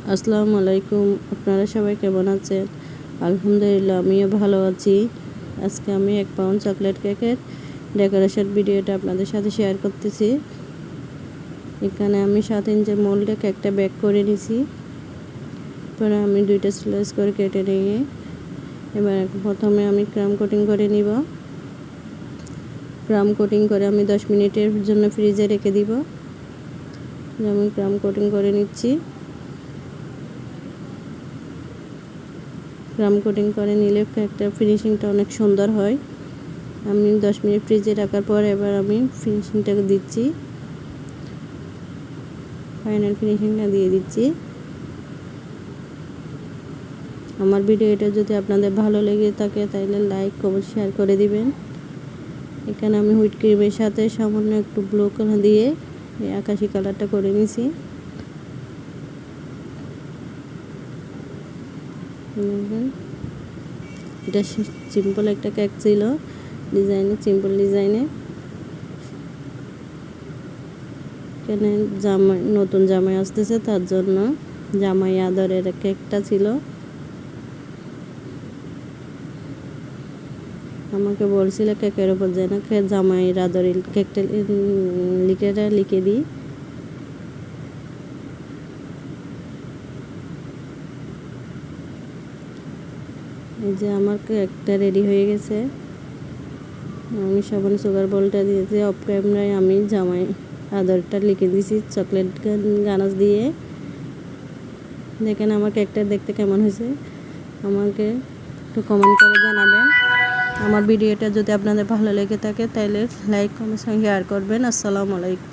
আসসালামু আলাইকুম। আপনারা সবাই কেমন আছেন? আলহামদুলিল্লাহ, আমিও ভালো আছি। আজকে আমি 1 পাউন্ড চকলেট কেকের ডেকোরেশন ভিডিওটা আপনাদের সাথে শেয়ার করতেছি। এখানে আমি 7 ইঞ্চি মোল্ডে কেকটা বেক করে নিছি। পরে আমি 2টা স্লাইস করে কেটে নিয়ে এবার প্রথমে আমি ক্রাম কোটিং করে নিব। ক্রাম কোটিং করে আমি 10 মিনিটের জন্য ফ্রিজে রেখে দিব। আমি ক্রাম কোটিং করে নিচ্ছি। ক্রাম কোটিং করে নিলে কেকটা ফিনিশিংটা অনেক সুন্দর হয়। আমি 10 মিনিট ফ্রিজে রাখার পর এবার আমি ফিনিশিংটাকে দিচ্ছি, ফাইনাল ফিনিশিংটা দিয়ে দিচ্ছি। আমার ভিডিওটা যদি আপনাদের ভালো লেগে থাকে তাহলে লাইক কমেন্ট শেয়ার করে দিবেন। এখানে আমি হুইপ ক্রিমের সাথে সামান্য একটু ব্লু কালার দিয়ে এই আকাশি কালারটা করে নিছি। এটা সিম্পল একটা কেক ছিল, সিম্পল ডিজাইনে। এখানে নতুন জামাই আসতেছে, তার জন্য জামাই আদরের কেকটা ছিল। আমাকে বলছিল কেকের উপর যেন জামাইয়ের আদরের কেকটা লিখে দিই। এই যে আমার কেকটা রেডি হয়ে গেছে। আমি সাবান সুগার বলটা দিয়েছি, অফ ক্যামেরায় আমি জামাই আদরটা লিখে দিয়েছি চকলেট গানাশ দিয়ে। দেখেন আমার কেকটা দেখতে কেমন হয়েছে, আমাকে একটু কমেন্ট করে জানাবেন। আমার ভিডিওটা যদি আপনাদের ভালো লেগে থাকে তাহলে লাইক কমেন্ট শেয়ার করবেন। আসসালামু আলাইকুম।